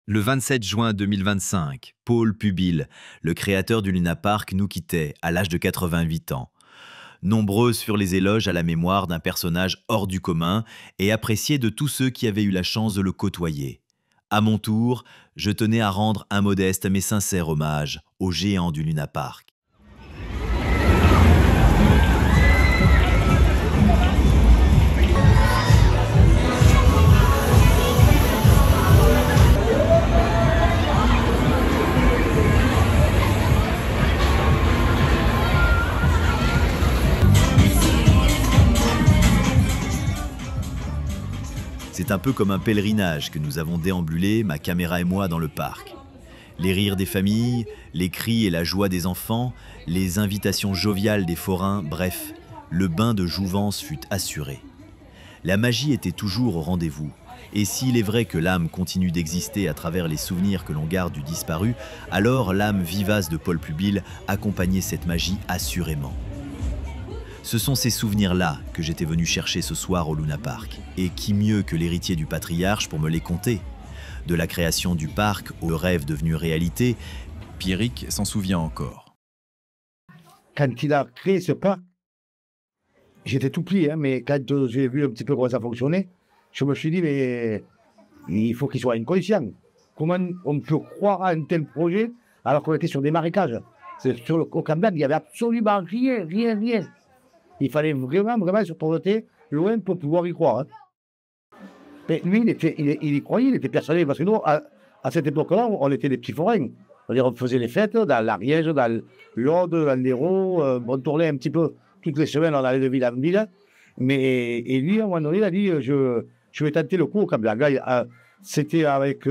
Le 27 juin 2025, Paul Pubil, le créateur du Luna Park, nous quittait à l'âge de 88 ans. Nombreuses furent les éloges à la mémoire d'un personnage hors du commun et apprécié de tous ceux qui avaient eu la chance de le côtoyer. À mon tour, je tenais à rendre un modeste mais sincère hommage au géant du Luna Park. C'est un peu comme un pèlerinage que nous avons déambulé, ma caméra et moi, dans le parc. Les rires des familles, les cris et la joie des enfants, les invitations joviales des forains, bref, le bain de jouvence fut assuré. La magie était toujours au rendez-vous. Et s'il est vrai que l'âme continue d'exister à travers les souvenirs que l'on garde du disparu, alors l'âme vivace de Paul Pubil accompagnait cette magie assurément. Ce sont ces souvenirs-là que j'étais venu chercher ce soir au Luna Park. Et qui mieux que l'héritier du patriarche pour me les conter? De la création du parc au rêve devenu réalité, Pierrick s'en souvient encore. Quand il a créé ce parc, j'étais tout petit, mais quand j'ai vu un petit peu comment ça fonctionnait, je me suis dit, mais il faut qu'il soit inconscient. Comment on peut croire à un tel projet alors qu'on était sur des marécages? Au Cap d'Agde, il n'y avait absolument rien. Il fallait vraiment se projeter loin pour pouvoir y croire. Mais lui, il y croyait, il était persuadé, parce que nous, à cette époque-là, on était des petits forains. C'est-à-dire, on faisait les fêtes dans l'Ariège, dans l'Aude, dans l'Hérault, on tournait un petit peu toutes les semaines, on allait de ville en ville. Et lui, à un moment donné, il a dit, je vais tenter le coup au Cap d'Agde. C'était avec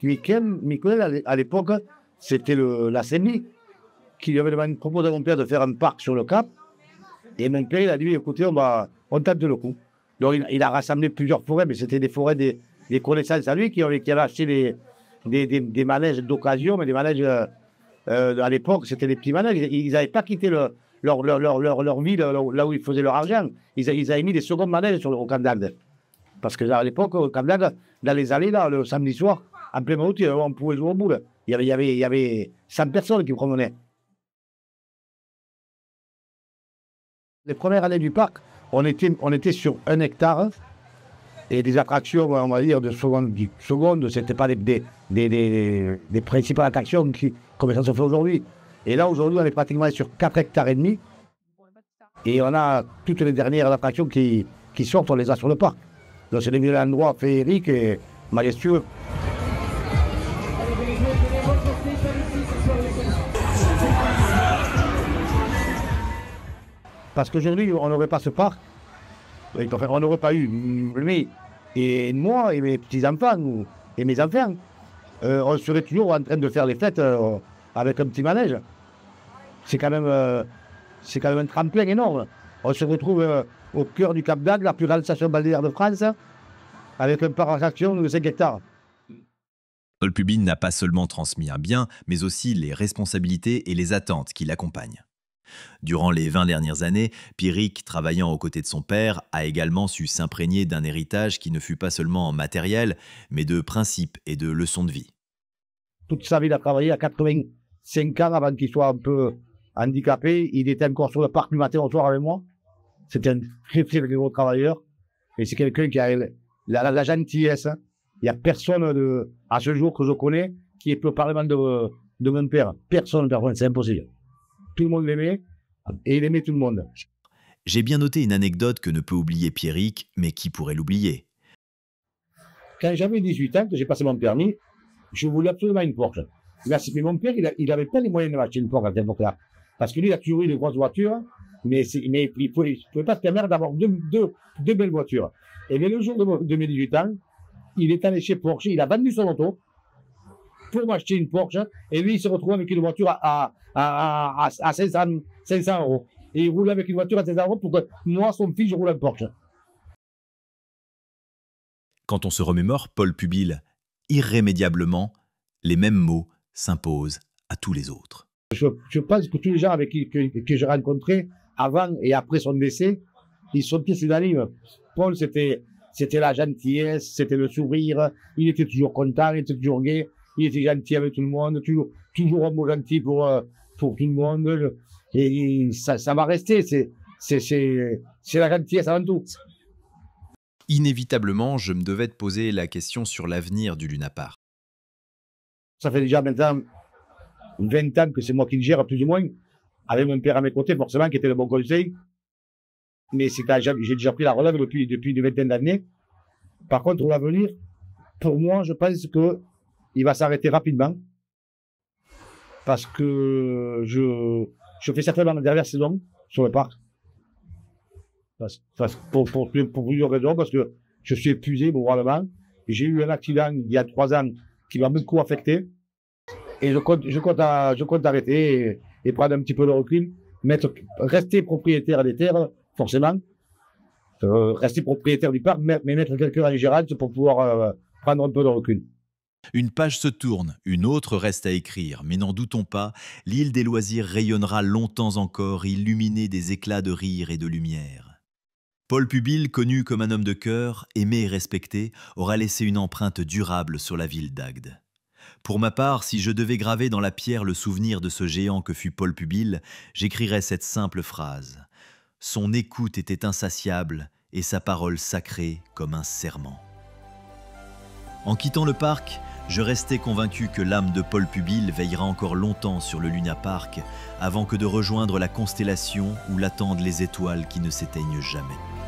Michael, à l'époque, c'était la CENI qui lui avait proposé à mon père de faire un parc sur le Cap. Et mon père, il a dit, écoutez, on tente le coup. Donc, il a rassemblé plusieurs forêts, mais c'était des forêts des connaissances à lui qui avaient acheté des manèges d'occasion, mais des manèges, à l'époque, c'était des petits manèges. Ils n'avaient pas quitté leur ville, là où ils faisaient leur argent. Ils avaient mis des secondes manèges au Cap d'Agde. Parce qu'à l'époque, au Cap d'Agde, dans les allées, là, le samedi soir, en plein août, on pouvait jouer au boule. Il y avait 100 personnes qui promenaient. Les premières années du parc, on était sur 1 hectare et des attractions, on va dire, de seconde, c'était pas des principales attractions comme ça se fait aujourd'hui. Et là, aujourd'hui, on est pratiquement sur 4 hectares et demi et on a toutes les dernières attractions qui sortent, on les a sur le parc. Donc, c'est des endroits féeriques et majestueux. Parce qu'aujourd'hui, on n'aurait pas ce parc, enfin, on n'aurait pas eu lui et moi et mes petits-enfants et mes enfants, on serait toujours en train de faire les fêtes avec un petit manège. C'est quand même un tremplin énorme. On se retrouve au cœur du Cap d'Agde, la plus grande station balnéaire de France, avec un parc d'attractions de 5 hectares. Paul Pubil n'a pas seulement transmis un bien, mais aussi les responsabilités et les attentes qui l'accompagnent. Durant les 20 dernières années, Pierrick, travaillant aux côtés de son père, a également su s'imprégner d'un héritage qui ne fut pas seulement matériel, mais de principes et de leçons de vie. Toute sa vie, il a travaillé à 85 ans avant qu'il soit un peu handicapé. Il était encore sur le parc du matin au soir avec moi. C'était un très gros travailleur. Et c'est quelqu'un qui a la gentillesse. Il n'y a personne à ce jour que je connais qui est au Parlement de mon père. Personne, c'est impossible. Tout le monde l'aimait, et il aimait tout le monde. J'ai bien noté une anecdote que ne peut oublier Pierrick, mais qui pourrait l'oublier. Quand j'avais 18 ans, que j'ai passé mon permis, je voulais absolument une Porsche. Mais mon père, il n'avait pas les moyens de m'acheter une Porsche à cette époque-là. Parce que lui, il a toujours eu de grosses voitures, mais il ne pouvait pas se permettre d'avoir deux belles voitures. Et bien, le jour de mes 18 ans, il est allé chez Porsche, il a vendu son auto pour m'acheter une Porsche, et lui, il se retrouve avec une voiture à 500 €. Et il roule avec une voiture à 500 € pour que moi, son fils, je roule en Porsche. Quand on se remémore Paul Pubil, irrémédiablement, les mêmes mots s'imposent à tous les autres. Je pense que tous les gens avec que j'ai rencontrés, avant et après son décès, ils sont tous unanimes. Paul, c'était c'était la gentillesse, c'était le sourire. Il était toujours content, il était toujours gai, il était gentil avec tout le monde, toujours un mot gentil pour tout le monde. Et ça va rester. C'est la gentillesse avant tout. Inévitablement, je me devais de poser la question sur l'avenir du Luna Park. Ça fait déjà maintenant 20 ans que c'est moi qui le gère, plus ou moins, avec mon père à mes côtés, forcément, qui était le bon conseil. Mais j'ai déjà pris la relève depuis une vingtaine d'années. Par contre, pour l'avenir, pour moi, je pense que il va s'arrêter rapidement. Parce que je fais certainement la dernière saison sur le parc. Pour plusieurs raisons, parce que je suis épuisé, probablement. J'ai eu un accident il y a 3 ans qui m'a beaucoup affecté. Et je compte arrêter et prendre un petit peu de recul, rester propriétaire des terres, forcément, rester propriétaire du parc, mais mettre quelqu'un en gérance pour pouvoir prendre un peu de recul. Une page se tourne, une autre reste à écrire, mais n'en doutons pas, l'île des loisirs rayonnera longtemps encore, illuminée des éclats de rire et de lumière. Paul Pubil, connu comme un homme de cœur, aimé et respecté, aura laissé une empreinte durable sur la ville d'Agde. Pour ma part, si je devais graver dans la pierre le souvenir de ce géant que fut Paul Pubil, j'écrirais cette simple phrase. Son écoute était insatiable et sa parole sacrée comme un serment. En quittant le parc, je restais convaincu que l'âme de Paul Pubil veillera encore longtemps sur le Luna Park avant que de rejoindre la constellation où l'attendent les étoiles qui ne s'éteignent jamais.